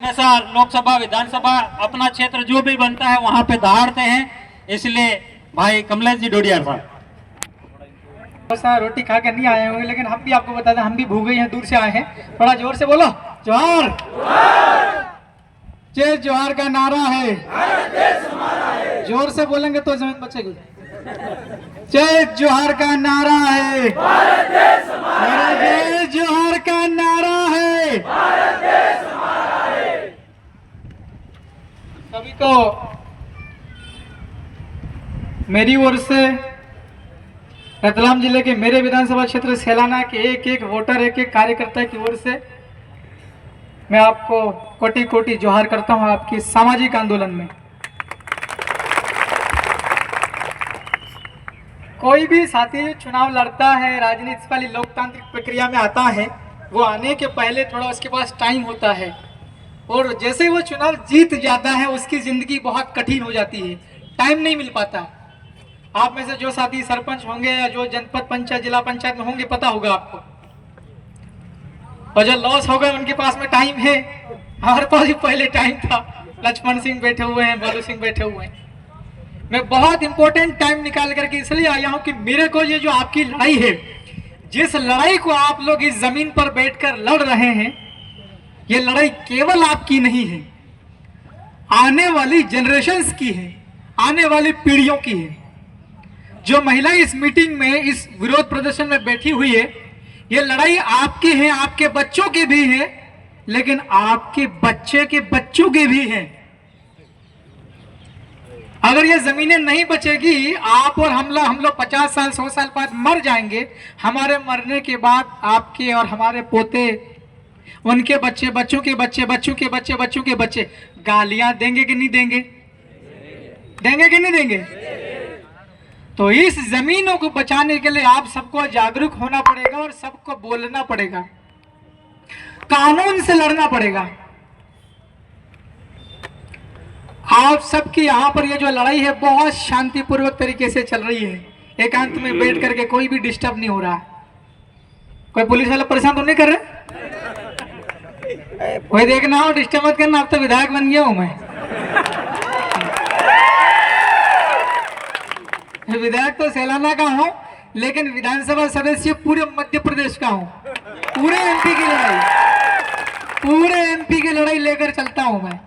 हमेशा लोकसभा विधानसभा अपना क्षेत्र जो भी बनता है वहां पे दहाड़ते हैं, इसलिए भाई कमलेश जी डोडिया साहब। सा रोटी खा के नहीं आए होंगे, लेकिन हम भी आपको बता दें हम भी भूखे हैं, दूर से आए हैं। थोड़ा जोर से बोलो, जोहार। जय जोहार का नारा है, जोर से बोलेंगे तो जमीन बचेगी। जय जोहार का नारा है, जय जोहार का नारा है। सभी को मेरी ओर से, रतलाम जिले के मेरे विधानसभा क्षेत्र सैलाना के एक एक वोटर, एक एक कार्यकर्ता की ओर से मैं आपको कोटि कोटि जोहार करता हूं आपकी सामाजिक आंदोलन में। कोई भी साथी चुनाव लड़ता है, राजनीति वाली लोकतांत्रिक प्रक्रिया में आता है, वो आने के पहले थोड़ा उसके पास टाइम होता है, और जैसे वो चुनाव जीत जाता है उसकी जिंदगी बहुत कठिन हो जाती है, टाइम नहीं मिल पाता। आप में से जो साथी सरपंच होंगे या जो जनपद पंचायत जिला पंचायत में होंगे पता होगा आपको, और जो लॉस हो गए उनके पास में टाइम है। हमारे पास भी पहले टाइम था, लक्ष्मण सिंह बैठे हुए हैं, बालू सिंह बैठे हुए हैं। मैं बहुत इंपॉर्टेंट टाइम निकाल करके इसलिए आया हूं कि मेरे को ये जो आपकी लड़ाई है, जिस लड़ाई को आप लोग इस जमीन पर बैठकर लड़ रहे हैं, ये लड़ाई केवल आपकी नहीं है, आने वाली जनरेशंस की है, आने वाली पीढ़ियों की है। जो महिला इस मीटिंग में, इस विरोध प्रदर्शन में बैठी हुई है, ये लड़ाई आपकी है, आपके बच्चों की भी है, लेकिन आपके बच्चे के बच्चों की भी है। अगर ये जमीनें नहीं बचेगी, आप और हम लोग 50 साल 100 साल बाद मर जाएंगे। हमारे मरने के बाद आपके और हमारे पोते, उनके बच्चे, बच्चों के बच्चे, बच्चों के बच्चे, बच्चों के बच्चे गालियां देंगे कि नहीं देंगे? देंगे कि नहीं देंगे? तो इस जमीनों को बचाने के लिए आप सबको जागरूक होना पड़ेगा और सबको बोलना पड़ेगा, कानून से लड़ना पड़ेगा। आप सबकी यहाँ पर ये जो लड़ाई है बहुत शांतिपूर्वक तरीके से चल रही है, एकांत में बैठ करके कोई भी डिस्टर्ब नहीं हो रहा। कोई पुलिस वाला परेशान तो नहीं कर रहे? कोई देखना हो डिस्टर्ब मत करना, अब तो विधायक बन गया हूं मैं। विधायक तो सैलाना का हूं, लेकिन विधानसभा सदस्य पूरे मध्य प्रदेश का हूं। पूरे एमपी की लड़ाई, पूरे एमपी की लड़ाई लेकर चलता हूं मैं।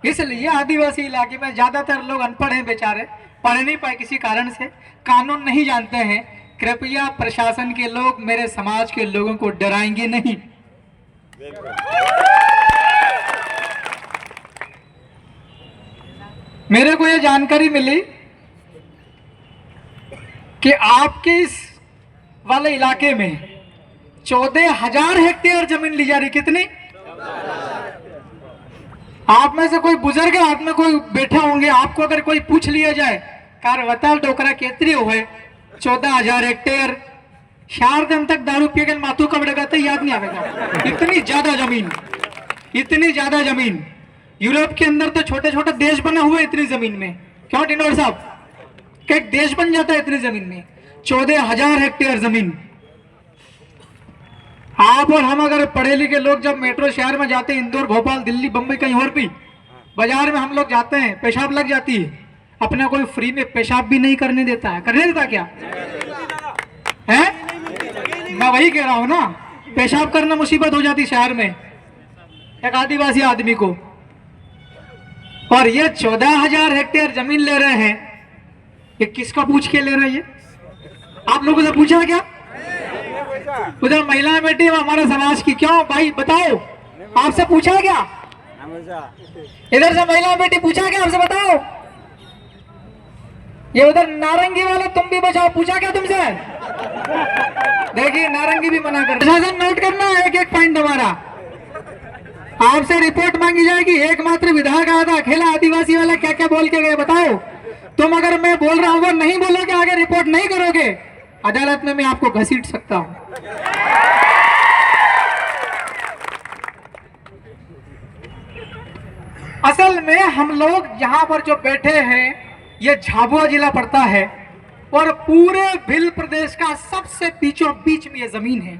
इसलिए आदिवासी इलाके में ज्यादातर लोग अनपढ़ हैं, बेचारे पढ़ नहीं पाए किसी कारण से, कानून नहीं जानते हैं। कृपया प्रशासन के लोग मेरे समाज के लोगों को डराएंगे नहीं। मेरे को यह जानकारी मिली कि आपके इस वाले इलाके में 14,000 हेक्टेयर जमीन ली जा रही। कितनी? आप में से कोई बुजुर्ग हाथ में कोई बैठे होंगे, आपको अगर कोई पूछ लिया जाए कारवता डोकरा केतरी हुए 14,000 हेक्टेयर, 4 दिन तक दारू पिए के माथू कब डगाते याद नहीं आएगा। इतनी ज्यादा जमीन, इतनी ज्यादा जमीन। यूरोप के अंदर तो छोटे छोटे देश बने हुए इतनी जमीन में। क्यों टिनोर साहब, एक देश बन जाता है इतनी जमीन में। 14,000 हेक्टेयर जमीन। आप और हम अगर पढ़े लिखे लोग जब मेट्रो शहर में जाते हैं, इंदौर, भोपाल, दिल्ली, बंबई, कहीं और भी बाजार में हम लोग जाते हैं, पेशाब लग जाती है, अपना कोई फ्री में पेशाब भी नहीं करने देता है। करने देता क्या है? मैं वही कह रहा हूं ना, पेशाब करना मुसीबत हो जाती शहर में एक आदिवासी आदमी को। और ये 14,000 हेक्टेयर जमीन ले रहे हैं, ये किसका पूछ के ले रहे हैं? आप लोगों से पूछा क्या? उधर महिलाएं बैठी है हमारे समाज की, क्यों भाई बताओ, आपसे पूछा क्या? इधर से महिलाएं बैठी, पूछा क्या आपसे? बताओ। ये उधर नारंगी वाले तुम भी बचाओ, पूछा क्या तुमसे? देखिए नारंगी भी मना कर। प्रशासन नोट करना है एक एक पॉइंट हमारा। आपसे रिपोर्ट मांगी जाएगी। एकमात्र विधायक आया था अकेला आदिवासी वाला, क्या क्या बोल के गए बताओ। तुम अगर मैं बोल रहा हूं नहीं बोलोगे, आगे रिपोर्ट नहीं करोगे, अदालत में मैं आपको घसीट सकता हूं। असल में हम लोग यहाँ पर जो बैठे हैं, ये झाबुआ जिला पड़ता है और पूरे भिल प्रदेश का सबसे बीचों बीच में ये जमीन है,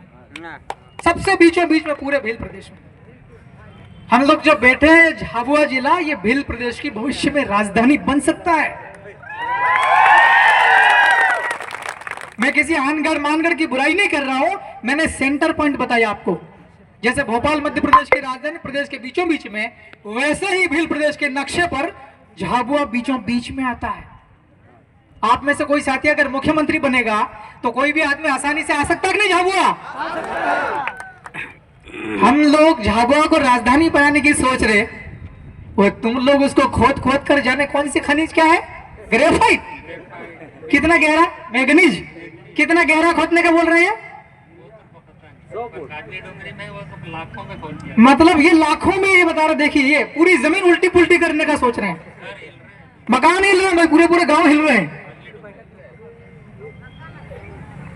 सबसे बीचों बीच में पूरे भिल प्रदेश में। हम लोग जो बैठे हैं, झाबुआ जिला ये भील प्रदेश की भविष्य में राजधानी बन सकता है। मैं किसी आनगढ़ मानगढ़ की बुराई नहीं कर रहा हूं, मैंने सेंटर पॉइंट बताया आपको। जैसे भोपाल मध्य प्रदेश की राजधानी प्रदेश के बीचों बीच में, वैसे ही भील प्रदेश के नक्शे पर झाबुआ बीचों बीच में आता है। आप में से कोई साथी अगर मुख्यमंत्री बनेगा तो कोई भी आदमी आसानी से आ सकता है कि नहीं झाबुआ? हम लोग झाबुआ को राजधानी बनाने की सोच रहे, वो तुम लोग उसको खोद खोद कर जाने कौन सी खनिज क्या है, ग्रेफाइट। कितना गहरा? मैग्नीज। कितना गहरा खोदने का बोल रहे हैं? मतलब ये लाखों में, ये बता रहे, देखिए ये पूरी जमीन उल्टी पुल्टी करने का सोच रहे हैं। मकान हिल रहे हैं, पूरे पूरे गांव हिल रहे हैं।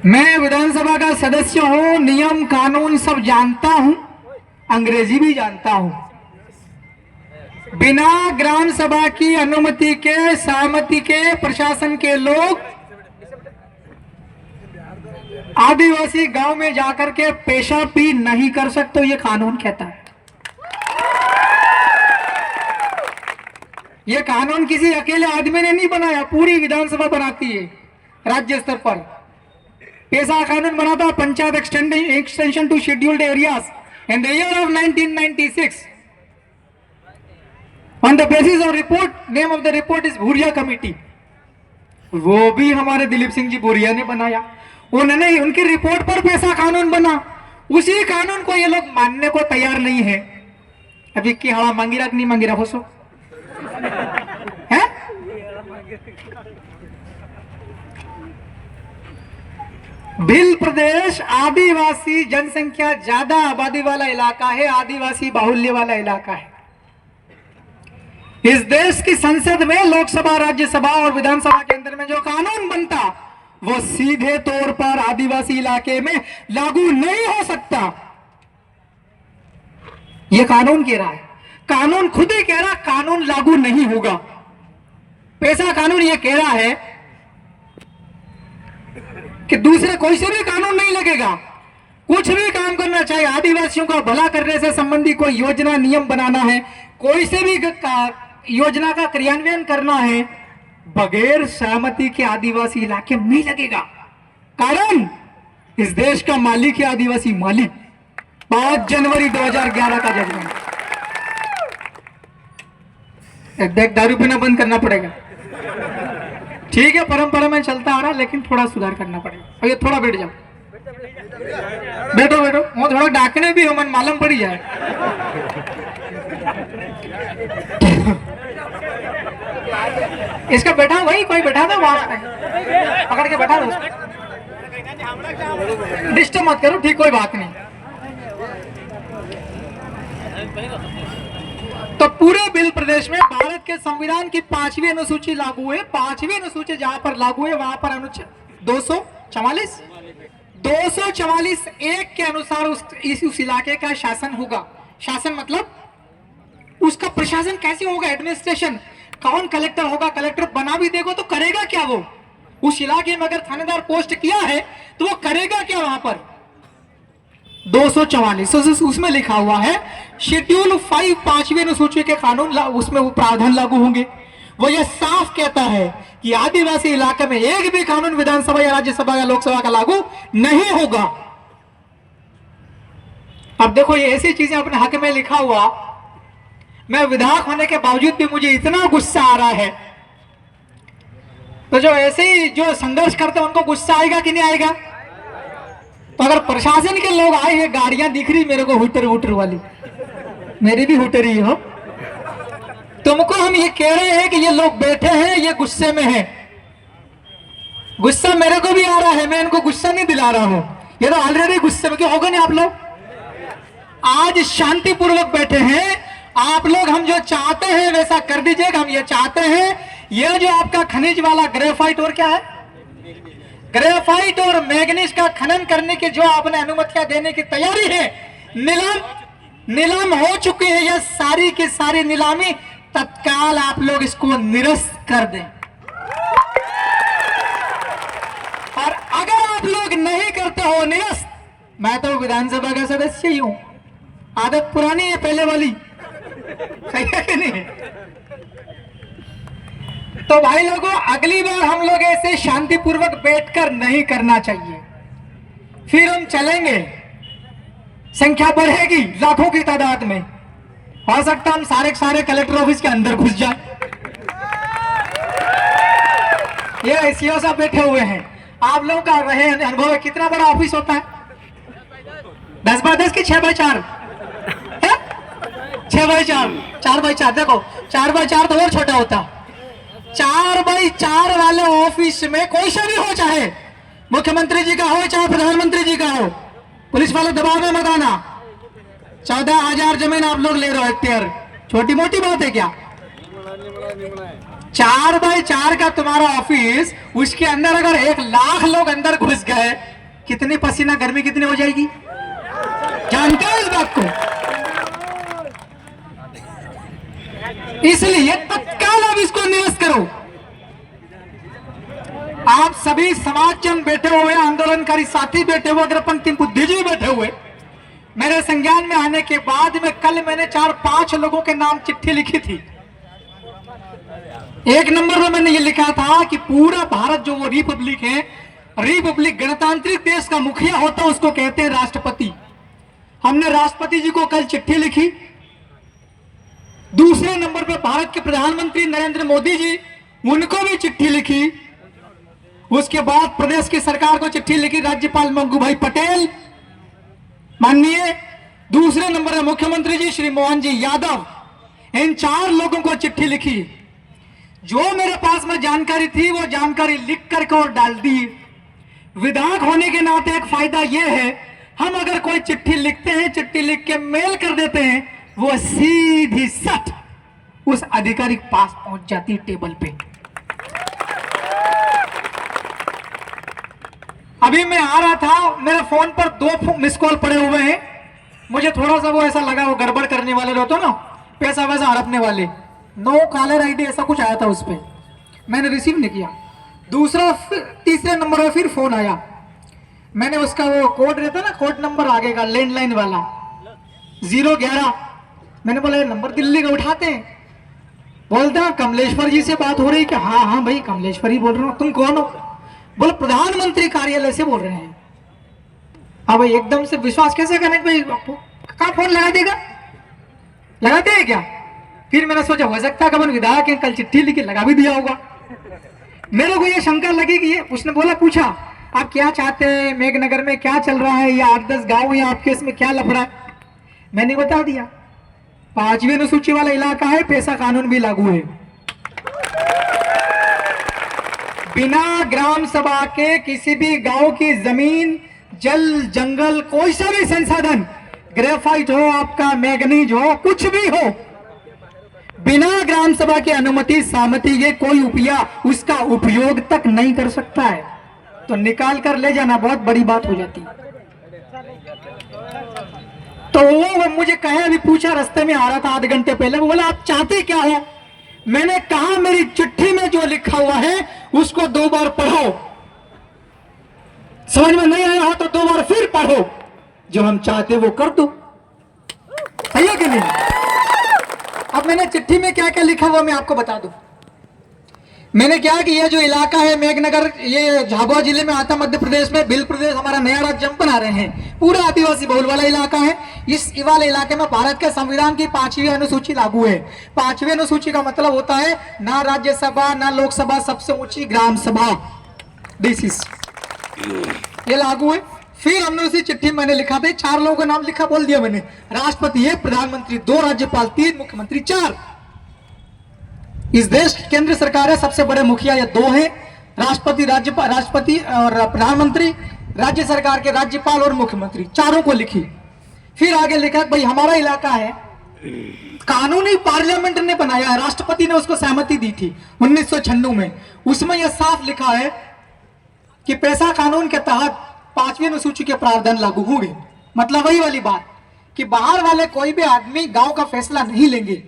मैं विधानसभा का सदस्य हूं, नियम कानून सब जानता हूं, अंग्रेजी भी जानता हूं। बिना ग्राम सभा की अनुमति के, सहमति के, प्रशासन के लोग आदिवासी गांव में जाकर के पेशाब भी नहीं कर सकते, ये कानून कहता है। ये कानून किसी अकेले आदमी ने नहीं बनाया, पूरी विधानसभा बनाती है राज्य स्तर पर। पेशा कानून बना था panchayat extension to scheduled areas in the year of 1996 on the basis of report, name of the report is Bhuria committee. वो भी हमारे दिलीप सिंह जी भूरिया ने बनाया। उन्होंने, उनकी रिपोर्ट पर पेशा कानून बना। उसी कानून को ये लोग मानने को तैयार नहीं है। अभी की हवा मांगी रख नहीं मांगी रखो सो है? भील प्रदेश आदिवासी जनसंख्या ज्यादा आबादी वाला इलाका है, आदिवासी बाहुल्य वाला इलाका है। इस देश की संसद में, लोकसभा, राज्यसभा और विधानसभा के अंदर में जो कानून बनता वो सीधे तौर पर आदिवासी इलाके में लागू नहीं हो सकता। यह कानून कह रहा है, कानून खुद ही कह रहा कानून लागू नहीं होगा। पेशा कानून यह कह रहा है कि दूसरे कोई से भी कानून नहीं लगेगा। कुछ भी काम करना चाहिए, आदिवासियों का भला करने से संबंधी कोई योजना, नियम बनाना है, कोई से भी योजना का क्रियान्वयन करना है, बगैर सहमति के आदिवासी इलाके में नहीं लगेगा। कारण इस देश का मालिक है आदिवासी मालिक। 5 जनवरी 2011 का जजमेंट। देख, दारू पीना बंद करना पड़ेगा। ठीक है, परंपरा में चलता आ रहा, लेकिन थोड़ा सुधार करना पड़ेगा। अरे थोड़ा बैठ जाओ, बैठो बैठो, वो थोड़ा डाकने भी हो, मन मालूम पड़ी जाए। इसका बैठा भाई, कोई बैठा था वहां पकड़ के बैठा दो, डिस्टर्ब मत करो। ठीक, कोई बात नहीं। तो पूरे भील प्रदेश में भारत के संविधान की 5वीं अनुसूची लागू है। 5वीं अनुसूची जहां पर लागू है वहां पर अनुच्छेद 244 एक के अनुसार उस इलाके का शासन होगा। शासन मतलब उसका प्रशासन कैसे होगा, एडमिनिस्ट्रेशन। कौन कलेक्टर होगा, कलेक्टर बना भी देगा तो करेगा क्या वो? उस इलाके में अगर थानेदार पोस्ट किया है तो वो करेगा क्या वहां पर? 244 उसमें लिखा हुआ है शेड्यूल 5 5वीं अनुसूची के कानून उसमें वो प्रावधान लागू होंगे। वो ये साफ कहता है कि आदिवासी इलाके में एक भी कानून विधानसभा या राज्यसभा या लोकसभा का लागू नहीं होगा। अब देखो, ये ऐसी चीजें अपने हक में लिखा हुआ, मैं विधायक होने के बावजूद भी मुझे इतना गुस्सा आ रहा है। तो जो ऐसे ही जो संघर्ष करते हैं उनको गुस्सा आएगा कि नहीं आएगा? तो अगर प्रशासन के लोग आए हैं, गाड़ियां दिख रही मेरे को हुटर हुटर वाली, मेरी भी हुटर ही हो, तुमको हम ये कह रहे हैं कि ये लोग बैठे हैं, ये गुस्से में हैं। गुस्सा मेरे को भी आ रहा है, मैं इनको गुस्सा नहीं दिला रहा हूं, ये तो ऑलरेडी गुस्से में। क्यों होगा नहीं आप लोग? आज शांतिपूर्वक बैठे हैं आप लोग। हम जो चाहते हैं वैसा कर दीजिएगा। हम ये चाहते हैं, ये जो आपका खनिज वाला ग्रेफाइट और क्या है, ग्रेफाइट और मैग्नीज का खनन करने की जो आपने अनुमतियां देने की तैयारी है, नीलाम हो चुकी है। यह सारी की सारी नीलामी तत्काल आप लोग इसको निरस्त कर दें। और अगर आप लोग नहीं करते हो निरस्त, मैं तो विधानसभा का सदस्य ही हूं, आदत पुरानी है पहले वाली, सही है कि नहीं? तो भाई लोगों, अगली बार हम लोग ऐसे शांतिपूर्वक बैठकर नहीं करना चाहिए। फिर हम चलेंगे, संख्या बढ़ेगी लाखों की तादाद में, हो सकता हम सारे के सारे कलेक्टर ऑफिस के अंदर घुस जाए। ये ऐसे सब बैठे हुए हैं, आप लोगों का रहे अनुभव है, कितना बड़ा ऑफिस होता है? 10x10 की 6x4? 6x4, 4x4। देखो 4x4 तो और छोटा होता। 4x4 वाले ऑफिस में कोई सा भी हो, चाहे मुख्यमंत्री जी का हो चाहे प्रधानमंत्री जी का हो, पुलिस वाले दबाव में मत आना। 14,000 जमीन आप लोग ले रहे हो हेक्टेयर, छोटी मोटी बात है क्या? 4x4 का तुम्हारा ऑफिस, उसके अंदर अगर 1 लाख लोग अंदर घुस गए, कितनी पसीना गर्मी कितनी हो जाएगी? जानते हो इस बात को? इसलिए तत्काल आप इसको निरस्त करो। आप सभी समाजजन बैठे हुए, आंदोलनकारी साथी बैठे हुए, अगर पंक्तिम बुद्धिजीवी बैठे हुए, मेरे संज्ञान में आने के बाद में कल मैंने 4-5 लोगों के नाम चिट्ठी लिखी थी। 1 नंबर में मैंने ये लिखा था कि पूरा भारत जो वो रिपब्लिक है, रिपब्लिक गणतांत्रिक देश का मुखिया होता है, उसको कहते हैं राष्ट्रपति। हमने राष्ट्रपति जी को कल चिट्ठी लिखी। दूसरे नंबर पे भारत के प्रधानमंत्री नरेंद्र मोदी जी, उनको भी चिट्ठी लिखी। उसके बाद प्रदेश की सरकार को चिट्ठी लिखी, राज्यपाल मंगू भाई पटेल माननीय। दूसरे नंबर पे मुख्यमंत्री जी श्री मोहन जी यादव। इन 4 लोगों को चिट्ठी लिखी। जो मेरे पास में जानकारी थी वो जानकारी लिख करके और डाल दी। विधायक होने के नाते एक फायदा यह है, हम अगर कोई चिट्ठी लिखते हैं, चिट्ठी लिख के मेल कर देते हैं, वो सीधी सट उस अधिकारी के पास पहुंच जाती है टेबल पे। अभी मैं आ रहा था, मेरे फोन पर 2 मिस कॉल पड़े हुए हैं। मुझे थोड़ा सा वो ऐसा लगा, वो गड़बड़ करने वाले रहते ना, पैसा वैसा हड़पने वाले, नो कॉलर आईडी ऐसा कुछ आया था उस पर, मैंने रिसीव नहीं किया। दूसरा तीसरे नंबर पर फिर फोन आया, मैंने उसका वो कोड रहता ना, कोड नंबर आगे का लैंडलाइन वाला 011, मैंने बोला ये नंबर दिल्ली का उठाते हैं। बोलते हैं कमलेश्वर जी से बात हो रही? कि हाँ हाँ भाई कमलेश्वर ही बोल रहा हूँ। तुम कौन हो? बोले प्रधानमंत्री कार्यालय से बोल रहे हैं। हाँ भाई, एकदम से विश्वास कैसे करें भाई, कहाँ फोन लगा देगा? लगाते हैं क्या? फिर मैंने सोचा हो सकता है कमल विधायक है, कल चिट्ठी लिखी लगा भी दिया होगा। मेरे को ये शंका लगी कि ये, उसने बोला, पूछा आप क्या चाहते हैं, मेघनगर में क्या चल रहा है, या 8-10 गांव या आपके इसमें क्या लफड़ा है? मैंने बता दिया। 5वीं अनुसूची वाला इलाका है, पैसा कानून भी लागू है। बिना ग्राम सभा के किसी भी गांव की जमीन, जल, जंगल, कोई सा भी संसाधन, ग्रेफाइट हो, आपका मैग्नीज हो, कुछ भी हो, बिना ग्राम सभा की अनुमति, सहमति के कोई उपया उसका उपयोग तक नहीं कर सकता है। तो निकाल कर ले जाना बहुत बड़ी बात हो जाती। तो वो मुझे कहे, अभी पूछा, रास्ते में आ रहा था आधे घंटे पहले, वो बोला आप चाहते क्या हो? मैंने कहा मेरी चिट्ठी में जो लिखा हुआ है उसको 2 बार पढ़ो, समझ में नहीं आया हो तो 2 बार फिर पढ़ो, जो हम चाहते वो कर दो। सही है कि नहीं? अब मैंने चिट्ठी में क्या क्या लिखा हुआ मैं आपको बता दूं। मैंने क्या कि ये जो इलाका है मेघनगर, ये झाबुआ जिले में आता, मध्य प्रदेश में, भिल प्रदेश हमारा नया राज्य हम बना रहे हैं, पूरा आदिवासी बहुल वाला इलाका है। इस वाले इलाके में भारत के संविधान की 5वीं अनुसूची लागू है। 5वीं अनुसूची का मतलब होता है ना राज्यसभा ना लोकसभा, सबसे ऊंची ग्राम सभा, दिस ये लागू है। फिर हमने उसी चिट्ठी में मैंने लिखा था, 4 लोगों का नाम लिखा, बोल दिया मैंने, राष्ट्रपति है, प्रधानमंत्री 2, राज्यपाल 3, मुख्यमंत्री 4। इस देश की केंद्र सरकार है, सबसे बड़े मुखिया ये 2 हैं, राष्ट्रपति, राज्यपाल, राष्ट्रपति और प्रधानमंत्री, राज्य सरकार के राज्यपाल और मुख्यमंत्री, 4 को लिखी। फिर आगे लिखा भाई हमारा इलाका है, कानूनी पार्लियामेंट ने बनाया है, राष्ट्रपति ने उसको सहमति दी थी 1996 में। उसमें यह साफ लिखा है कि पैसा कानून के तहत 5वीं अनुसूची के प्रावधान लागू होंगे। मतलब वही वाली बात कि बाहर वाले कोई भी आदमी गांव का फैसला नहीं लेंगे।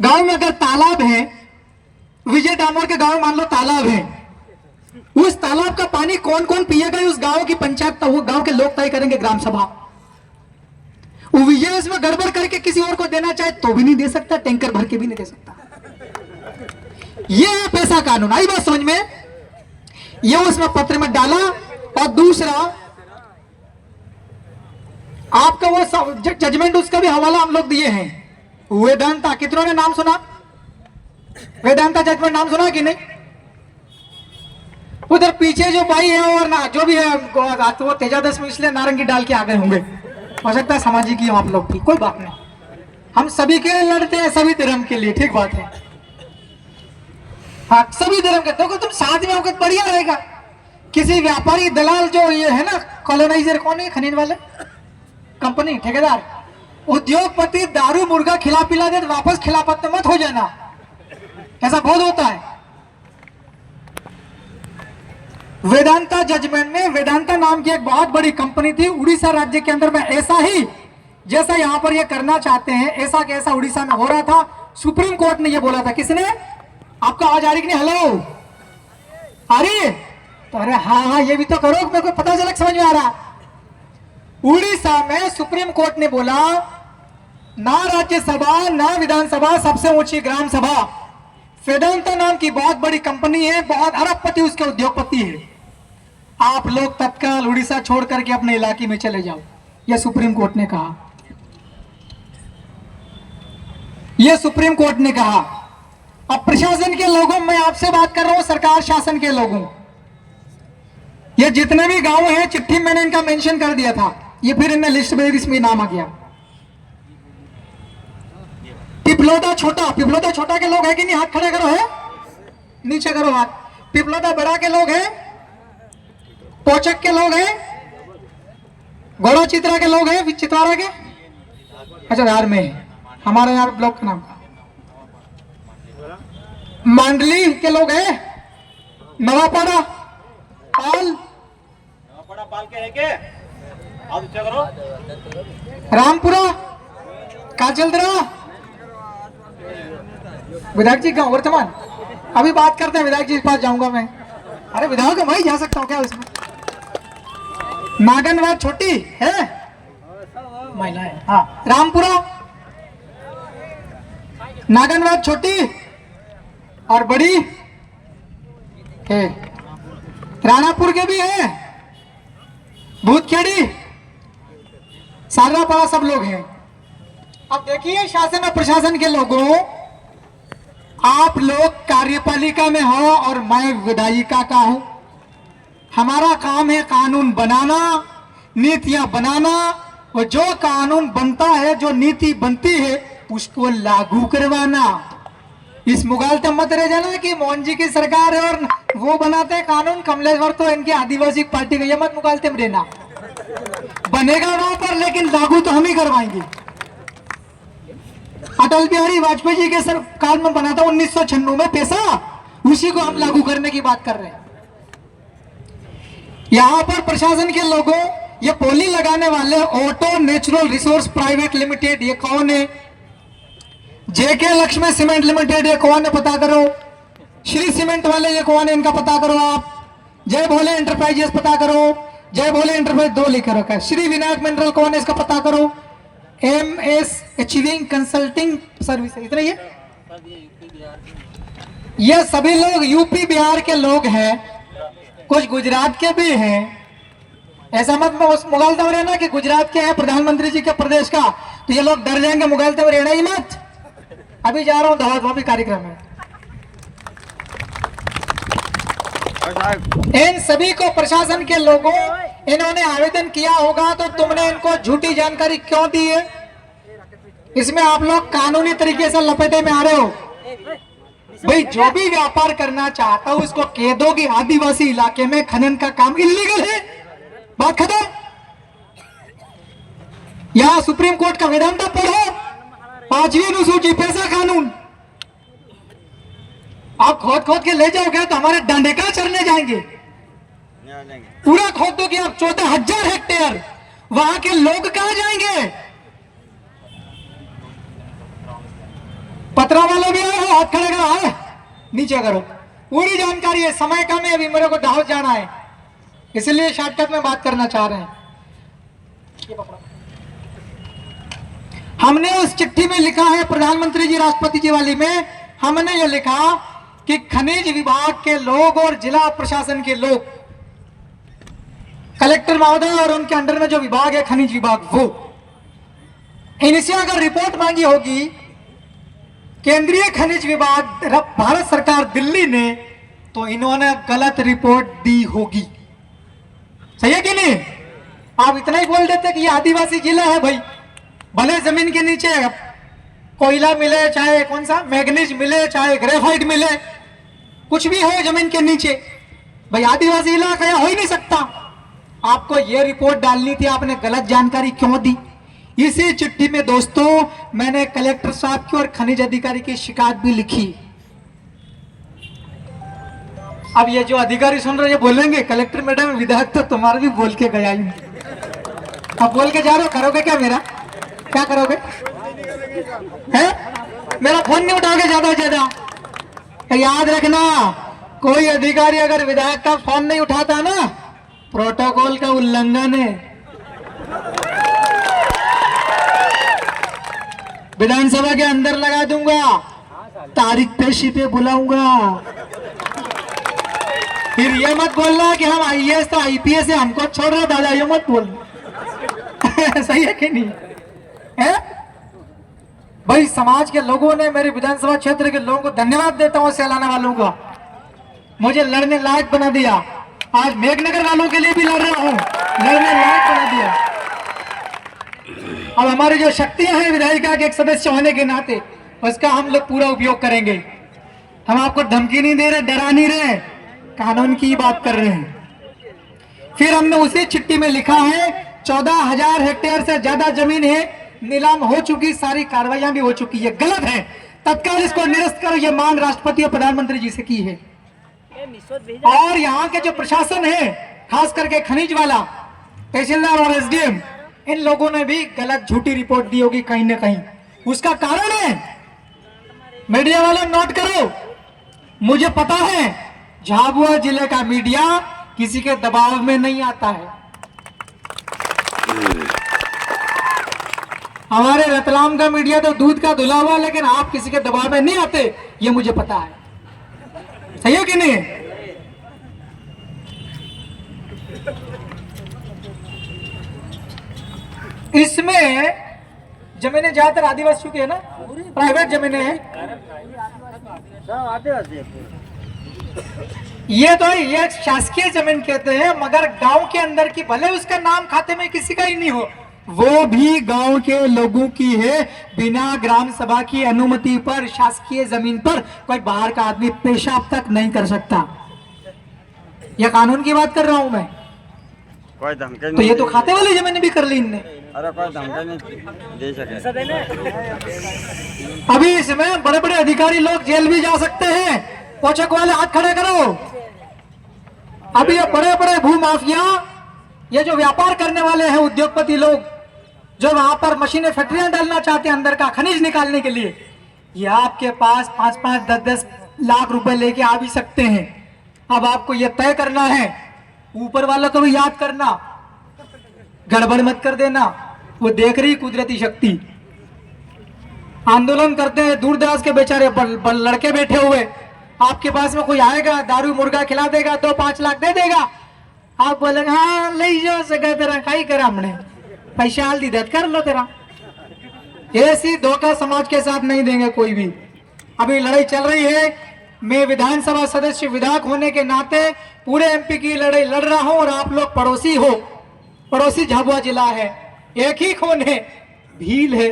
गांव में अगर तालाब है, विजय डामोर के गांव में मान लो तालाब है, उस तालाब का पानी कौन कौन पिएगा उस गांव की पंचायत, वो गांव के लोग तय करेंगे, ग्राम सभा। विजिलेंस में गड़बड़ करके किसी और को देना चाहे तो भी नहीं दे सकता, टैंकर भर के भी नहीं दे सकता। ये है पैसा कानून। आई बात समझ में? ये उसमें पत्र में डाला। और दूसरा, आपका वो जजमेंट, उसका भी हवाला हम लोग दिए हैं। वेदांता, कितनों ने नाम सुना? वेदांता जजमेंट नाम सुना कि नहीं? उधर पीछे जो भाई है और ना जो भी है, वो तेजादश में इसलिए नारंगी डाल के आ गए होंगे, हो सकता है सामाजिक ही हो आप लोग भी, कोई बात नहीं। हम सभी के लिए लड़ते हैं, सभी धर्म के लिए, ठीक बात है। हाँ, सभी धर्म के। देखो तुम साथ में होकर बढ़िया रहेगा। किसी व्यापारी दलाल जो ये है ना, कॉलोनाइजर, कौन है खनीन वाले, कंपनी, ठेकेदार, उद्योगपति दारू मुर्गा खिला पिला दे तो वापस खिलाफत मत हो जाना, ऐसा बहुत होता है। वेदांता जजमेंट में, वेदांता नाम की एक बहुत बड़ी कंपनी थी उड़ीसा राज्य के अंदर में, ऐसा ही जैसा यहां पर ये करना चाहते हैं, ऐसा कैसा उड़ीसा में हो रहा था। सुप्रीम कोर्ट ने ये बोला था, किसने? आपका आवाज आ रही कि नहीं? हेलो, आ रही है? तो अरे हाँ हाँ, ये भी तो करो, मेरे को पता चला, समझ में आ रहा। उड़ीसा में सुप्रीम कोर्ट ने बोला, ना राज्यसभा ना विधानसभा, सबसे ऊंची ग्राम सभा वेदांता नाम की बहुत बड़ी कंपनी है, बहुत अरबपति उसके उद्योगपति है, आप लोग तत्काल उड़ीसा छोड़ करके अपने इलाके में चले जाओ, यह सुप्रीम कोर्ट ने कहा। यह सुप्रीम कोर्ट ने कहा। अब प्रशासन के लोगों, मैं आपसे बात कर रहा हूं, सरकार शासन के लोगों, ये जितने भी गांव हैं, चिट्ठी मैंने इनका मेंशन कर दिया था, ये फिर इनने लिस्ट में इसमें नाम आ गया। पिपलोदा छोटा, पिपलोदा छोटा के लोग है कि नहीं? हाथ खड़े करो, है नीचे करो हाथ। पिपलोदा बड़ा के लोग हैं, पोचक के लोग हैं, घोड़ा चित्रा के लोग हैं, चितवारा के, अच्छा धार में है हमारे यहाँ ब्लॉक का नाम, मांडली के लोग हैं, नवापाड़ा पाल के है के करो, रामपुरा, काजलदरा, विधायक जी गांव वर्तमान, अभी बात करते हैं, विधायक जी के पास जाऊंगा मैं। अरे विधायक भाई जा सकता हूँ क्या उसमें? नागनवाद छोटी है, महिला है, हाँ। रामपुरा, नागनवाद छोटी और बड़ी है, राणापुर के भी है, भूतखेड़ी, सारापाड़ा, सब लोग हैं। अब देखिए, शासन और प्रशासन के लोगों, आप लोग कार्यपालिका में हो और मैं विधायिका का हूं। हमारा काम है कानून बनाना, नीतियां बनाना, और जो कानून बनता है, जो नीति बनती है, उसको लागू करवाना। इस मुगालते मत रह जाना कि मोहन जी की सरकार है और वो बनाते हैं कानून, कमलेश्वर तो इनकी आदिवासी पार्टी का, ये मत मुगालते में रहना। बनेगा वहां पर, लेकिन लागू तो हम ही करवाएंगे। अटल बिहारी वाजपेयी जी के सरकार में बना था 1996 में पैसा, उसी को हम लागू करने की बात कर रहे हैं। यहां पर प्रशासन के लोगों, ये बोली लगाने वाले auto natural resource private limited, ये कौन है? जेके लक्ष्मी सीमेंट लिमिटेड, ये कौन है? पता करो। श्री सीमेंट वाले ये कौन है? इनका पता करो आप। जय भोले एंटरप्राइजेस पता करो, जय भोले एंटरप्राइज 2 लिख रखा है। श्री विनायक मिनरल कौन है? इसका पता करो। MS अचीविंग कंसल्टिंग सर्विस, इतना ही है। ये सभी लोग यूपी बिहार के लोग हैं, कुछ गुजरात के भी हैं। ऐसा मत मुगालते में रहना कि गुजरात के हैं प्रधानमंत्री जी के प्रदेश का, तो ये लोग डर जाएंगे, मुगालते में रहना ही मत। अभी जा रहा हूं धवा भी कार्यक्रम है। इन सभी को, प्रशासन के लोगों, इन्होंने आवेदन किया होगा तो तुमने इनको झूठी जानकारी क्यों दी है? इसमें आप लोग कानूनी तरीके से लपेटे में आ रहे हो। भाई जो भी व्यापार करना चाहता हो उसको कह दो कि आदिवासी इलाके में खनन का काम इल्लीगल है, बात खत्म। यहां सुप्रीम कोर्ट का वेदांता पढ़ो, 5वीं अनुसूची, पैसा कानून। आप खोद खोद के ले जाओगे तो हमारे डंडे का चरने जाएंगे। पूरा खोद दो कि आप 14,000 हेक्टेयर, वहां के लोग कहां जाएंगे? पत्रा वाले भी आए हो, हाथ खड़े करो, है नीचे करो। पूरी जानकारी है, समय कम है, अभी मेरे को दाहोद जाना है, इसलिए शॉर्टकट में बात करना चाह रहे हैं। हमने उस चिट्ठी में लिखा है, प्रधानमंत्री जी राष्ट्रपति जी वाली में हमने ये लिखा कि खनिज विभाग के लोग और जिला प्रशासन के लोग, कलेक्टर महोदय और उनके अंडर में जो विभाग है खनिज विभाग, वो इनसे अगर रिपोर्ट मांगी होगी केंद्रीय खनिज विभाग भारत सरकार दिल्ली ने, तो इन्होंने गलत रिपोर्ट दी होगी। सही है कि नहीं? आप इतना ही बोल देते कि ये आदिवासी जिला है भाई, भले जमीन के नीचे कोयला मिले, चाहे कौन सा मैग्नीज मिले, चाहे ग्रेफाइट मिले, कुछ भी हो जमीन के नीचे, भाई आदिवासी इलाका या हो ही नहीं सकता। आपको ये रिपोर्ट डालनी थी, आपने गलत जानकारी क्यों दी? इसी चिट्ठी में दोस्तों मैंने कलेक्टर साहब की और खनिज अधिकारी की शिकायत भी लिखी। अब ये जो अधिकारी सुन रहे हैं बोलेंगे कलेक्टर मैडम विधायक तो तुम्हारा भी बोल के गया ही, अब बोल के जा रहे हो, करोगे क्या? मेरा क्या करोगे? है मेरा फोन नहीं उठाओगे ज्यादा से ज्यादा। याद रखना, कोई अधिकारी अगर विधायक का फोन नहीं उठाता ना, प्रोटोकॉल का उल्लंघन है। विधानसभा के अंदर लगा दूंगा, तारीख पेशी पे बुलाऊंगा। फिर ये मत बोलना कि हम आईएएस तो आईपीएस है, हमको छोड़ रहे दादा, ये मत बोलना। सही है कि नहीं है? भाई समाज के लोगों ने, मेरे विधानसभा क्षेत्र के लोगों को धन्यवाद देता हूं, सहलाने वालों का, मुझे लड़ने लायक बना दिया। आज मेघनगर वालों के लिए भी लड़ रहा हूं, लड़ने लायक बना दिया। अब हमारी जो शक्तियां हैं विधायिका के एक सदस्य होने के नाते, उसका हम लोग पूरा उपयोग करेंगे। हम आपको धमकी नहीं दे रहे, डरा नहीं रहे, कानून की बात कर रहे हैं। फिर हमने उसी चिट्ठी में लिखा है 14,000 हेक्टेयर से ज्यादा जमीन है, नीलाम हो चुकी, सारी कार्रवाइयां भी हो चुकी है, गलत है, तत्काल इसको निरस्त करो, ये मांग राष्ट्रपति और प्रधानमंत्री जी से की है। और यहाँ के जो प्रशासन है, खास करके खनिज वाला तहसीलदार और एसडीएम, इन लोगों ने भी गलत झूठी रिपोर्ट दी होगी कहीं ना कहीं। उसका कारण है, मीडिया वाले नोट करो, मुझे पता है झाबुआ जिले का मीडिया किसी के दबाव में नहीं आता है। हमारे रतलाम का मीडिया तो दूध का धुला हुआ, लेकिन आप किसी के दबाव में नहीं आते, ये मुझे पता है। सही है कि नहीं? इसमें जमीनें ज्यादातर आदिवासियों की है ना, प्राइवेट जमीनें हैं। ये शासकीय जमीन कहते हैं, मगर गांव के अंदर की, भले उसका नाम खाते में किसी का ही नहीं हो, वो भी गांव के लोगों की है। बिना ग्राम सभा की अनुमति पर शासकीय जमीन पर कोई बाहर का आदमी पेशाब तक नहीं कर सकता। यह कानून की बात कर रहा हूं मैं। कोई धमकी तो ये तो खाते वाली जमीन भी कर ली इनने। अरे कोई धमकी नहीं दे सके। अभी इसमें बड़े बड़े अधिकारी लोग जेल भी जा सकते हैं। पोचक वाले हाथ खड़े करो। अभी ये बड़े बड़े भू माफिया, ये जो व्यापार करने वाले हैं उद्योगपति लोग, जो वहां पर मशीनें फैक्ट्रियां डालना चाहते हैं अंदर का खनिज निकालने के लिए, ये आपके पास 5-5, 10-10 लाख रुपए लेके आ भी सकते हैं। अब आपको ये तय करना है, ऊपर वालों को भी याद करना, गड़बड़ मत कर देना। वो देख रही कुदरती शक्ति, आंदोलन करते हैं दूर दराज के बेचारे लड़के बैठे हुए, आपके पास में कोई आएगा, दारू मुर्गा खिला देगा, 2-5 लाख दे देगा, आप बोलेंगे हाँ ले जाओ सगा तेरा काई करा, हमने पैसा हाल दी कर लो तेरा। ऐसी धोखा समाज के साथ नहीं देंगे कोई भी। अभी लड़ाई चल रही है, मैं विधानसभा सदस्य विधायक होने के नाते पूरे एमपी की लड़ाई लड़ रहा हूं, और आप लोग पड़ोसी हो, पड़ोसी झाबुआ जिला है, एक ही खून है, भील है,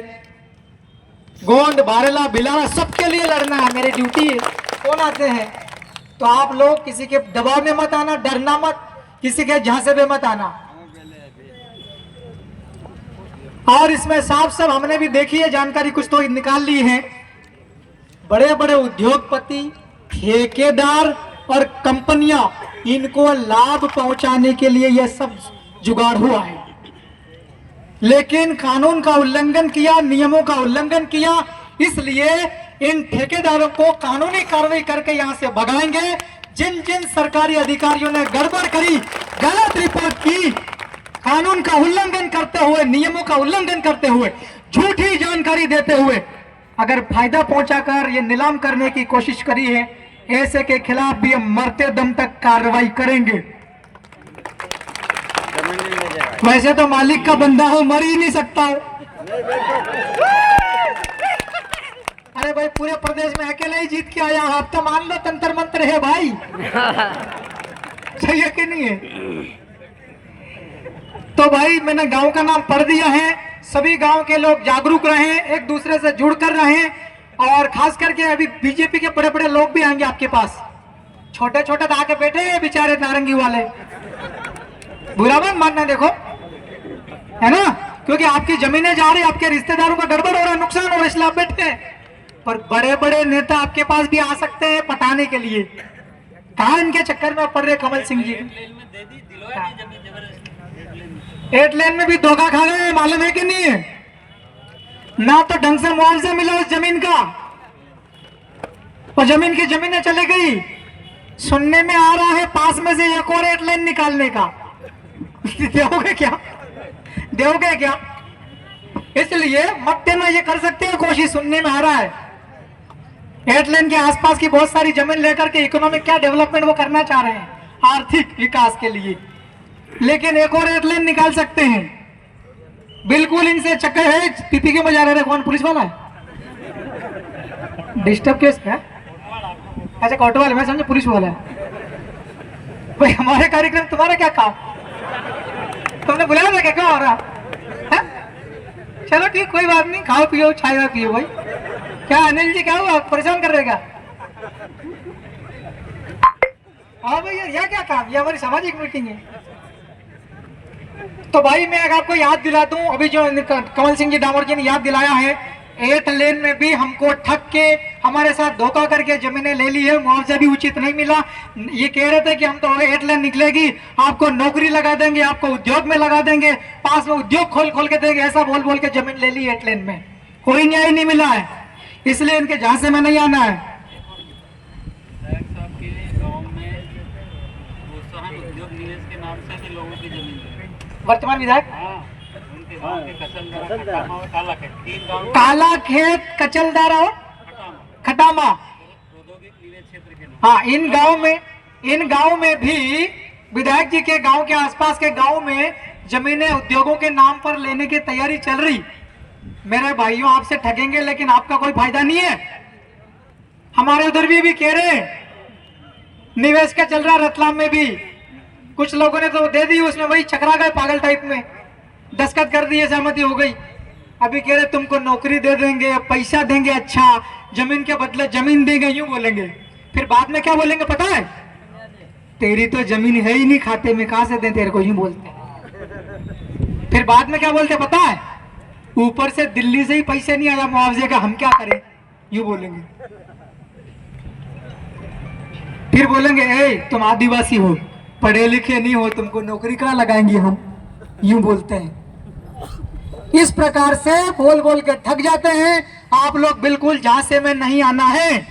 गोंड बारेला बिलारा सबके लिए लड़ना है, मेरी ड्यूटी है। कौन आते हैं? तो आप लोग किसी के दबाव में मत आना, डरना मत, किसी के झांसे में मत आना। और इसमें साफ साफ हमने भी देखी है जानकारी, कुछ तो निकाल ली है। बड़े बड़े उद्योगपति, ठेकेदार और कंपनियां, इनको लाभ पहुंचाने के लिए यह सब जुगाड़ हुआ है, लेकिन कानून का उल्लंघन किया, नियमों का उल्लंघन किया, इसलिए इन ठेकेदारों को कानूनी कार्रवाई करके यहां से भगाएंगे। जिन जिन सरकारी अधिकारियों ने गड़बड़ करी, गलत रिपोर्ट की, कानून का उल्लंघन करते हुए, नियमों का उल्लंघन करते हुए, झूठी जानकारी देते हुए अगर फायदा पहुंचाकर ये नीलाम करने की कोशिश करी है, ऐसे के खिलाफ भी हम मरते दम तक कार्रवाई करेंगे। जमीन नहीं ले जाएगा। वैसे तो मालिक का बंदा हो, मर ही नहीं सकता हो। अरे भाई पूरे प्रदेश में अकेले ही जीत के आया, आप तो मान लो तंत्र मंत्र है भाई। सही है कि नहीं है? तो भाई मैंने गांव का नाम पढ़ दिया है, सभी गांव के लोग जागरूक रहें, एक दूसरे से जुड़कर रहें, और खास करके अभी बीजेपी के बड़े बड़े लोग भी आएंगे आपके पास। छोटे छोटे आके बैठे हैं बेचारे नारंगी वाले, बुरा मत मानना, देखो है ना, क्योंकि आपकी जमीनें जा रही, आपके रिश्तेदारों का गड़बड़ हो रहा है, नुकसान हो रहा है, इसलिए आप बैठे हैं। पर बड़े बड़े नेता आपके पास भी आ सकते हैं पटाने के लिए। कहा इनके चक्कर में पड़ रहे कमल सिंह जी। 8 लेन में भी धोखा खा गए, मालूम है कि नहीं है? ना तो ढंग से मुआवजा मिला उस जमीन का, और जमीन की जमीनें चले गई। सुनने में आ रहा है पास में से एक और 8 लेन निकालने का। दोगे क्या? दोगे क्या? इसलिए मत देना, ये कर सकते हैं कोशिश, सुनने में आ रहा है 8 लेन के आसपास की बहुत सारी जमीन लेकर के इकोनॉमिक क्या डेवलपमेंट वो करना चाह रहे हैं, आर्थिक विकास के लिए, लेकिन एक और 8 लेन निकाल सकते हैं। बिल्कुल इनसे चक्कर है। पीपी क्यों बजा रहे थे? कौन पुलिस वाला है? डिस्टर्ब केस है? अच्छा ऑटो वाले, मैं समझे पुलिस वाला है। भाई हमारे कार्यक्रम तुम्हारा क्या काम? तुमने बुलाया था क्या? क्या हो रहा है? चलो ठीक, कोई बात नहीं, खाओ पियो, चाय पियो। भाई क्या अनिल जी, क्या हुआ, परेशान कर रहे क्या? हाँ भाई यार, यह क्या काम? ये हमारी सामाजिक मीटिंग है। तो भाई मैं अगर आपको याद दिला दूं, अभी जो कमल सिंह जी डामोर जी ने याद दिलाया है, 8 लेन में भी हमको ठग के, हमारे साथ धोखा करके जमीनें ले ली है, मुआवजा भी उचित नहीं मिला। ये कह रहे थे कि हम तो 8 लेन निकलेगी, आपको नौकरी लगा देंगे, आपको उद्योग में लगा देंगे, पास में उद्योग खोल के देंगे, ऐसा बोल बोल के जमीन ले ली 8 लेन में। कोई न्याय नहीं मिला है, इसलिए इनके झांसे में नहीं आना है। वर्तमान विधायक काला खेत, कचलदारा और खटामा, हाँ इन गांव में भी विधायक जी के गांव के आसपास के गांव में जमीनें उद्योगों के नाम पर लेने की तैयारी चल रही। मेरे भाइयों, आपसे ठगेंगे लेकिन आपका कोई फायदा नहीं है। हमारे उधर भी कह रहे हैं, निवेश का चल रहा, रतलाम में भी कुछ लोगों ने तो दे दी, उसमें वही चकरा गए पागल टाइप में, दस्तखत कर दिए, सहमति हो गई। अभी कह रहे तुमको नौकरी दे देंगे, पैसा देंगे, अच्छा जमीन के बदले जमीन देंगे, यूं बोलेंगे। फिर बाद में क्या बोलेंगे पता है? तेरी तो जमीन है ही नहीं, खाते में कहां से दें तेरे को, यूं बोलते। फिर बाद में क्या बोलते पता है? ऊपर से दिल्ली से ही पैसे नहीं आया मुआवजे का, हम क्या करें, यूं बोलेंगे। फिर बोलेंगे ए तुम आदिवासी हो, पढ़े लिखे नहीं हो, तुमको नौकरी कहाँ लगाएंगे हम, यूं बोलते हैं। इस प्रकार से बोल बोल के ठग जाते हैं। आप लोग बिल्कुल झांसे में नहीं आना है।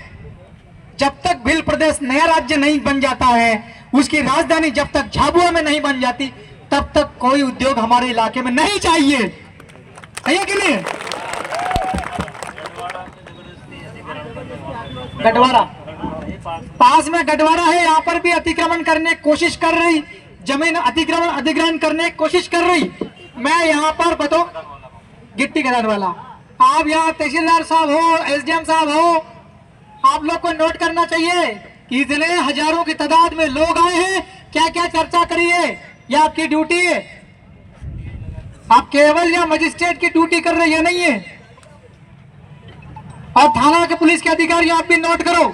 जब तक भिल प्रदेश नया राज्य नहीं बन जाता है, उसकी राजधानी जब तक झाबुआ में नहीं बन जाती, तब तक कोई उद्योग हमारे इलाके में नहीं चाहिए, है कि नहीं? गडवारा पास में गडवारा है, यहाँ पर भी अतिक्रमण करने की कोशिश कर रही, जमीन अधिग्रहण करने की कोशिश कर रही। मैं यहाँ पर बताओ, गिट्टी खदान वाला, आप यहाँ तहसीलदार साहब हो, एसडीएम साहब हो, आप लोग को नोट करना चाहिए कि इतने हजारों की तादाद में लोग आए हैं, क्या क्या चर्चा करिए, यह आपकी ड्यूटी है। आप केवल या मजिस्ट्रेट की ड्यूटी कर रहे हैं, नहीं है। और थाना के पुलिस के अधिकारी आप भी नोट करो,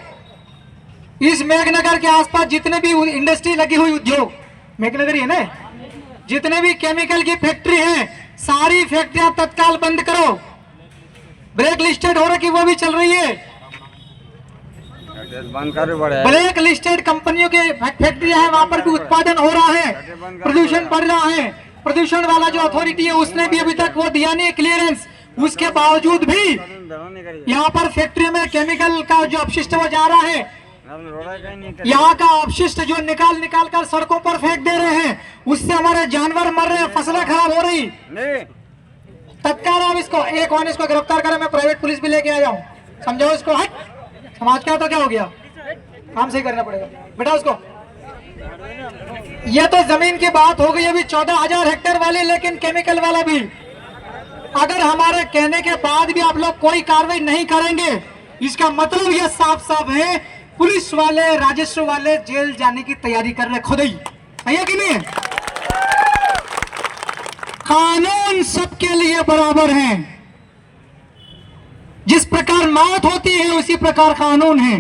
इस मेघनगर के आसपास जितने भी इंडस्ट्री लगी हुई, उद्योग मेघनगर ही है ना, जितने भी केमिकल की फैक्ट्री है, सारी फैक्ट्रियां तत्काल बंद करो। ब्लैक लिस्टेड हो रखी, वो भी चल रही है। बंद कर पड़े, ब्लैक लिस्टेड कंपनियों के फैक्ट्रियां हैं, वहां पर भी उत्पादन हो रहा है, प्रदूषण बढ़ रहा है। प्रदूषण वाला जो अथॉरिटी है उसने भी अभी तक वो दिया नहीं क्लियरेंस, उसके बावजूद भी यहाँ पर फैक्ट्री में केमिकल का जो अपशिष्ट वो जा रहा है, यहाँ का अपशिष्ट जो निकाल कर सड़कों पर फेंक दे रहे हैं, उससे हमारे जानवर मर रहे हैं, फसलें खराब हो रही। तत्काल आप इसको एक वन इसको गिरफ्तार करें, मैं प्राइवेट पुलिस भी लेके आया हूँ, समझाओ इसको। हट, समाज का तो क्या हो गया, काम सही करना पड़ेगा बेटा उसको। ये तो जमीन की बात हो गई अभी 14,000 हेक्टेयर वाली, लेकिन केमिकल वाला भी अगर हमारे कहने के बाद भी आप लोग कोई कार्रवाई नहीं करेंगे, इसका मतलब ये साफ साफ है पुलिस वाले राजस्व वाले जेल जाने की तैयारी कर रहे खुद ही, है कि नहीं? कानून सबके लिए बराबर है, जिस प्रकार मौत होती है उसी प्रकार कानून है,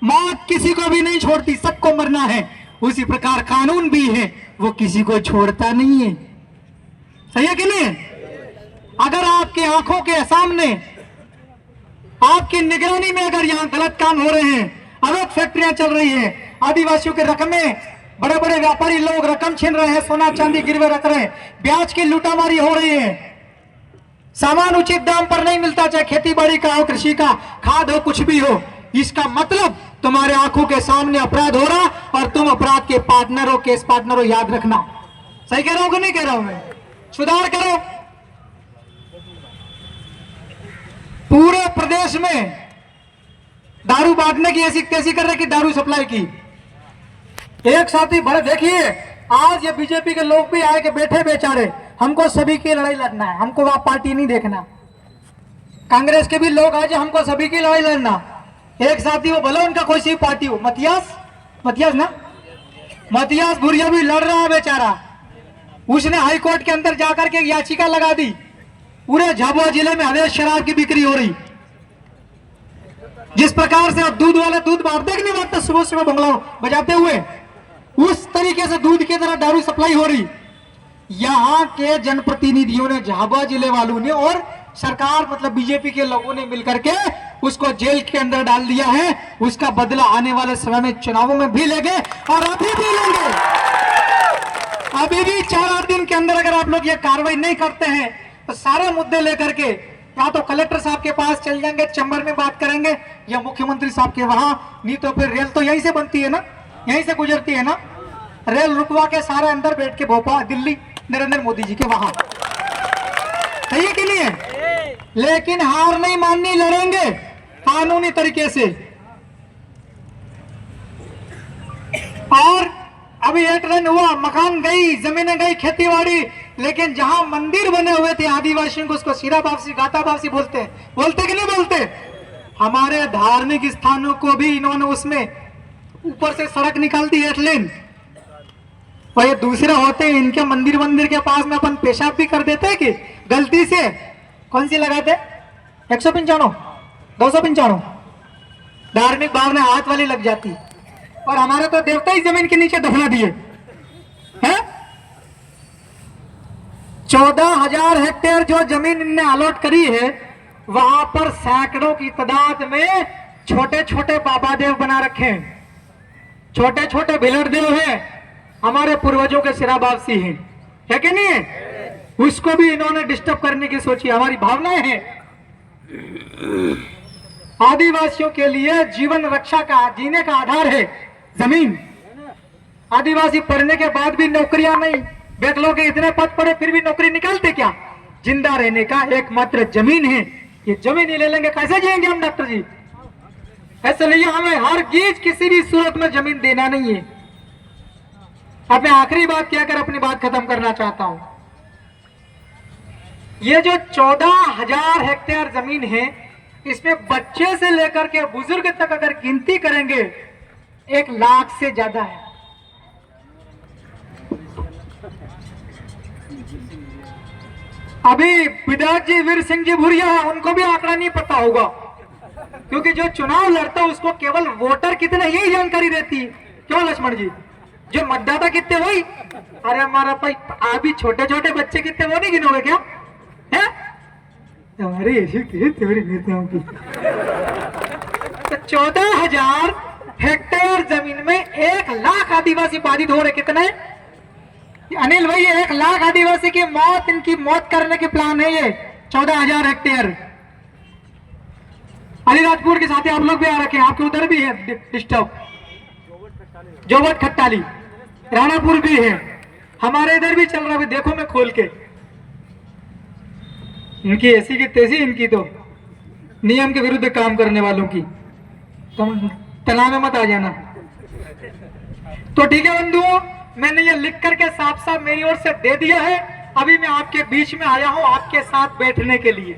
मौत किसी को भी नहीं छोड़ती, सबको मरना है, उसी प्रकार कानून भी है, वो किसी को छोड़ता नहीं है, सही है कि नहीं? अगर आपकी आंखों के सामने आपकी निगरानी में अगर यहाँ गलत काम हो रहे हैं, अवैध फैक्ट्रियां चल रही है, आदिवासियों के रकमें बड़े बड़े व्यापारी लोग रकम छीन रहे हैं, सोना चांदी गिरवे रख रहे हैं, ब्याज की लूटामारी हो रही है, सामान उचित दाम पर नहीं मिलता, चाहे खेती बाड़ी का हो, कृषि का, खाद हो, कुछ भी हो, इसका मतलब तुम्हारे आंखों के सामने अपराध हो रहा और तुम अपराध के पार्टनर हो, केस पार्टनर हो, याद रखना। सही कह रहा हूं कि नहीं कह रहा हूं मैं? सुधार करो। पूरे प्रदेश में दारू बांटने की ऐसी तैसी कर रहे कि दारू सप्लाई की एक साथी भरे। देखिए आज ये बीजेपी के लोग भी आए के बैठे बेचारे, हमको सभी की लड़ाई लड़ना है, हमको वहां पार्टी नहीं देखना। कांग्रेस के भी लोग आज हमको सभी की लड़ाई लड़ना। एक साथी वो भले उनका कोई सी पार्टी हो, मतियास ना, मतियास भुरिया भी लड़ रहा है बेचारा, उसने हाई कोर्ट के अंदर जाकर के याचिका लगा दी, पूरे झाबुआ जिले में अवैध शराब की बिक्री हो रही। जिस प्रकार से अब दूध वाले दूध बांटते कि नहीं बांटते, सुबह सुबह बंगला बजाते हुए, उस तरीके से दूध की तरह दारू सप्लाई हो रही। यहाँ के जनप्रतिनिधियों ने, झाबुआ जिले वालों ने और सरकार मतलब बीजेपी के लोगों ने मिलकर के उसको जेल के अंदर डाल दिया है। उसका बदला आने वाले समय में चुनावों में भी लेंगे और अभी भी लेंगे। अभी भी 4-8 दिन के अंदर अगर आप लोग ये कार्रवाई नहीं करते हैं तो सारे मुद्दे लेकर के या तो कलेक्टर साहब के पास चल जाएंगे, चैम्बर में बात करेंगे, या मुख्यमंत्री साहब के वहां, नहीं तो फिर रेल तो यहीं से बनती है ना, यहीं से गुजरती है ना, रेल रुकवा के सारे अंदर बैठ के भोपाल दिल्ली नरेंद्र मोदी जी के वहां, सही है कि नहीं है? लेकिन हार नहीं माननी, लड़ेंगे कानूनी तरीके से। और अभी एक रन हुआ, मकान गई, जमीनें गई, खेतीबाड़ी, लेकिन जहां मंदिर बने हुए थे आदिवासियों को, उसको सिरा वापसी गाता वापसी बोलते कि नहीं बोलते? हमारे धार्मिक स्थानों को भी इन्होंने उसमें ऊपर से सड़क निकाल दी, 8 लेन। और ये दूसरे होते हैं, इनके मंदिर के पास में अपन पेशाब भी कर देते हैं कि गलती से, कौन सी लगाते? 195, 295 धार्मिक भावना हाथ वाली लग जाती। और हमारे तो देवता ही जमीन के नीचे दफना दिए हैं। 14,000 हेक्टेयर जो जमीन इनने अलॉट करी है, वहां पर सैकड़ों की तादाद में छोटे छोटे बाबा देव बना रखे हैं, छोटे छोटे भिलड़ देव हैं, हमारे पूर्वजों के सिराबाबसी हैं, है कि नहीं है? उसको भी इन्होंने डिस्टर्ब करने की सोची। हमारी भावनाएं हैं आदिवासियों के लिए जीवन रक्षा का, जीने का आधार है जमीन। आदिवासी पढ़ने के बाद भी नौकरियां नहीं, बैकलॉग के इतने पद पड़े फिर भी नौकरी निकालते क्या? जिंदा रहने का एकमात्र जमीन है, ये जमीन ही ले लेंगे, कैसे जिएंगे हम डॉक्टर जी? इसलिए हमें हर चीज किसी भी सूरत में जमीन देना नहीं है। अब मैं आखिरी बात कहकर अपनी बात खत्म करना चाहता हूं। ये जो 14,000 हेक्टेयर जमीन है, इसमें बच्चे से लेकर के बुजुर्ग तक अगर गिनती करेंगे 1 लाख से ज्यादा है। अभी विधायक जी वीर सिंह जी भुरिया है, उनको भी आंकड़ा नहीं पता होगा, क्योंकि जो चुनाव लड़ता है उसको केवल वोटर कितने यही जानकारी रहती है। क्यों लक्ष्मण जी? जो मतदाता कितने वही। अरे हमारा भाई अभी छोटे छोटे बच्चे कितने वो नहीं गिनोगे क्या है? तुम्हारी की तो 14,000 हेक्टेयर जमीन में 1 लाख आदिवासी बाधित हो रहे। कितने अनिल भाई? 1 लाख आदिवासी की मौत, इनकी मौत करने के प्लान है ये 14,000 हेक्टेयर। अलीराजपुर के साथ आप लोग भी आ रखे हैं, आपके उधर भी है डिस्टर्ब, जोबट खट्टाली, राणापुर भी है, हमारे इधर भी चल रहा है, देखो मैं खोल के। इनकी ऐसी की तेजी, इनकी तो नियम के विरुद्ध काम करने वालों की। तुम तनाव में मत आ जाना। तो ठीक है बंधुओं, मैंने ये लिख करके साफ साफ मेरी ओर से दे दिया है। अभी मैं आपके बीच में आया हूं आपके साथ बैठने के लिए।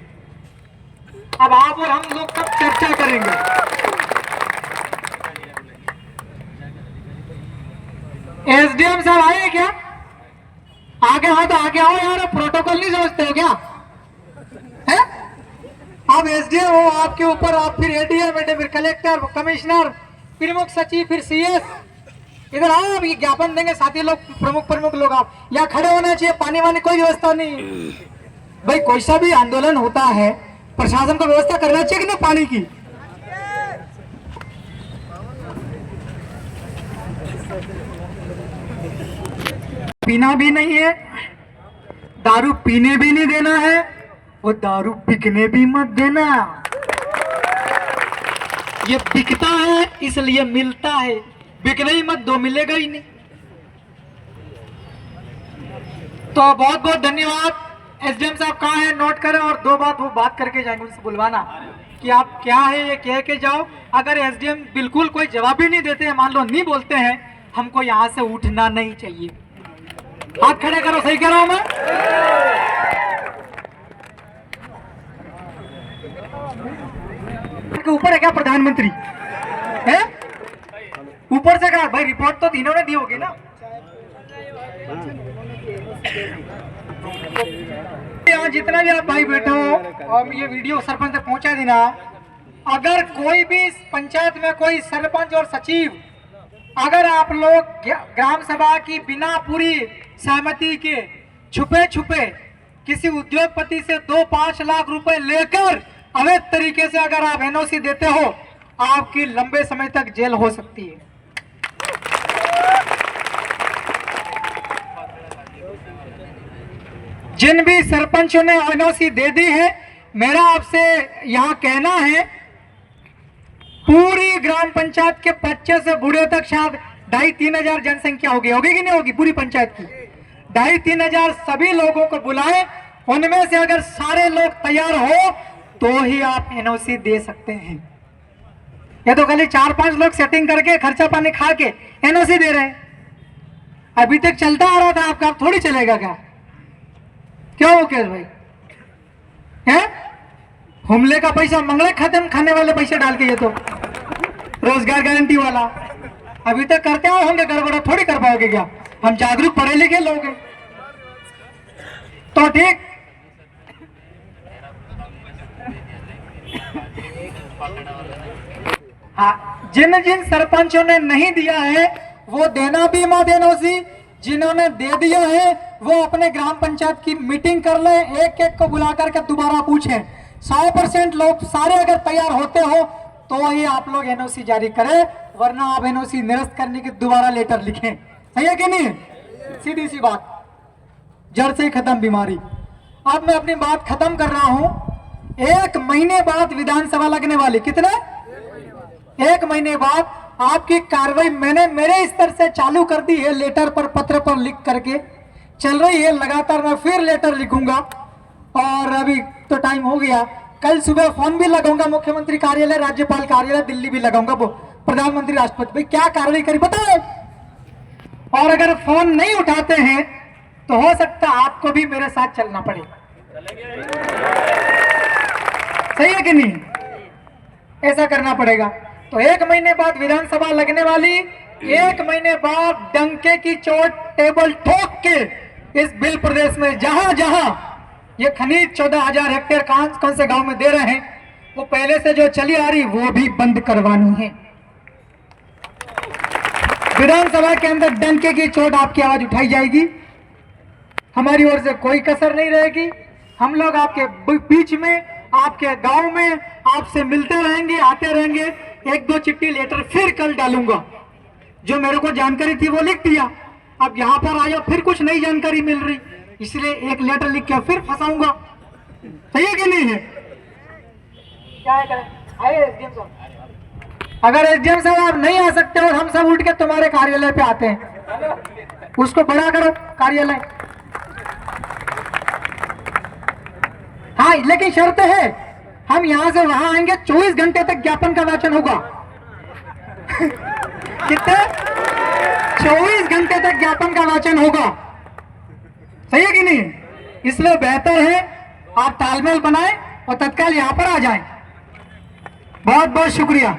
अब आप और हम लोग कब चर्चा करेंगे। एसडीएम साहब आए क्या? आगे हो तो आगे आओ यार, प्रोटोकॉल नहीं समझते हो क्या? है आप एसडीएम हो, आपके ऊपर आप फिर एडीएम, फिर कलेक्टर, कमिश्नर, फिर मुख्य सचिव, फिर सीएस। इधर आओ, अब ये ज्ञापन देंगे साथी लोग, प्रमुख लोग। आप यहाँ खड़े होना चाहिए, पानी वानी कोई व्यवस्था नहीं। भाई कोई सा भी आंदोलन होता है प्रशासन को व्यवस्था करना चाहिए कि नहीं पानी की। पीना भी नहीं है, दारू पीने भी नहीं देना है, वो दारू बिकने भी मत देना। ये बिकता है इसलिए मिलता है, बिकने ही मत दो, मिलेगा ही नहीं। तो बहुत बहुत धन्यवाद। एसडीएम साहब कहाँ है, नोट करें और दो बात वो बात करके जाएंगे, उनसे बुलवाना कि आप क्या है ये कह के जाओ। अगर एसडीएम बिल्कुल कोई जवाब ही नहीं देते हैं, मान लो नहीं बोलते हैं, हमको यहाँ से उठना नहीं चाहिए। हाथ खड़े करो, सही कह रहा हूं मैं? के ऊपर है क्या प्रधानमंत्री है? ऊपर से कहा भाई, रिपोर्ट तो तीनों ने दी होगी ना। यहाँ जितना भी आप भाई बैठे हो और ये वीडियो सरपंच तक पहुंचा देना। अगर कोई भी पंचायत में कोई सरपंच और सचिव, अगर आप लोग ग्राम सभा की बिना पूरी सहमति के छुपे छुपे किसी उद्योगपति से 2-5 लाख रुपए लेकर अवैध तरीके से अगर आप एनओसी देते हो, आपकी लंबे समय तक जेल हो सकती है। जिन भी सरपंचों ने एनओसी दे दी है, मेरा आपसे यहाँ कहना है, पूरी ग्राम पंचायत के बच्चे से बूढ़े तक शायद 2,500-3 हजार जनसंख्या होगी कि नहीं होगी पूरी पंचायत की। 2,500-3 हजार सभी लोगों को बुलाएं, उनमें से अगर सारे लोग तैयार हो तो ही आप एनओसी दे सकते हैं। ये तो खाली 4-5 लोग सेटिंग करके खर्चा पानी खा के एनओसी दे रहे हैं। अभी तक चलता आ रहा था आपका, अब थोड़ी चलेगा क्या? क्यों मुकेश भाई है? हमले का पैसा मंगले खत्म, खाने वाले पैसे डाल के, ये तो रोजगार गारंटी वाला अभी तक करते हो होंगे, गड़बड़ा थोड़ी कर पाओगे क्या? हम जागरूक पढ़े लिखे लोग हैं तो ठीक। हाँ, जिन जिन सरपंचों ने नहीं दिया है वो देना भी मत एनओसी, जिन्होंने दे दिया है वो अपने ग्राम पंचायत की मीटिंग कर ले, एक एक को बुला करके दोबारा पूछें। 100% लोग सारे अगर तैयार होते हो तो ही आप लोग एनओसी जारी करें, वरना आप एनओसी निरस्त करने की दोबारा लेटर लिखें। सही है कि नहीं? सीधी सी बात, जड़ से खत्म बीमारी। अब मैं अपनी बात खत्म कर रहा हूं। 1 महीने बाद विधानसभा लगने वाली, कितने? 1 महीने बाद आपकी कार्रवाई मैंने मेरे स्तर से चालू कर दी है, लेटर पर, पत्र पर लिख करके चल रही है लगातार। मैं फिर लेटर लिखूंगा और अभी तो टाइम हो गया, कल सुबह फोन भी लगाऊंगा मुख्यमंत्री कार्यालय, राज्यपाल कार्यालय दिल्ली भी लगाऊंगा, वो प्रधानमंत्री राष्ट्रपति, भाई क्या कार्रवाई करी बताओ। और अगर फोन नहीं उठाते हैं तो हो सकता है आपको भी मेरे साथ चलना पड़े। सही है कि नहीं? ऐसा करना पड़ेगा। तो 1 महीने बाद विधानसभा लगने वाली, 1 महीने बाद डंके की चोट टेबल ठोक के इस बिल प्रदेश में जहां जहां ये खनिज 14,000 हेक्टेयर कौन से गांव में दे रहे हैं, वो पहले से जो चली आ रही वो भी बंद करवानी है। विधानसभा के अंदर डंके की चोट आपकी आवाज उठाई जाएगी, हमारी ओर से कोई कसर नहीं रहेगी। हम लोग आपके बीच में, आपके गांव में आपसे मिलते रहेंगे, आते रहेंगे। 1-2 चिट्ठी लेटर फिर कल डालूंगा, जो मेरे को जानकारी थी वो लिख दिया, अब यहाँ पर आया फिर कुछ नई जानकारी मिल रही, इसलिए एक लेटर लिख के फिर फंसाऊंगा। सही है कि नहीं है? क्या करें? आइए एसडीएम साहब, अगर एसडीएम साहब आप नहीं आ सकते और हम सब उठ के तुम्हारे कार्यालय पे आते हैं, उसको बड़ा करो कार्यालय। हाँ हाँ, लेकिन शर्त है, हम यहाँ से वहां आएंगे 24 घंटे तक ज्ञापन का वाचन होगा। कितने? 24 घंटे तक ज्ञापन का वाचन होगा। सही है कि नहीं? इसलिए बेहतर है आप तालमेल बनाएं और तत्काल यहाँ पर आ जाएं। बहुत बहुत शुक्रिया।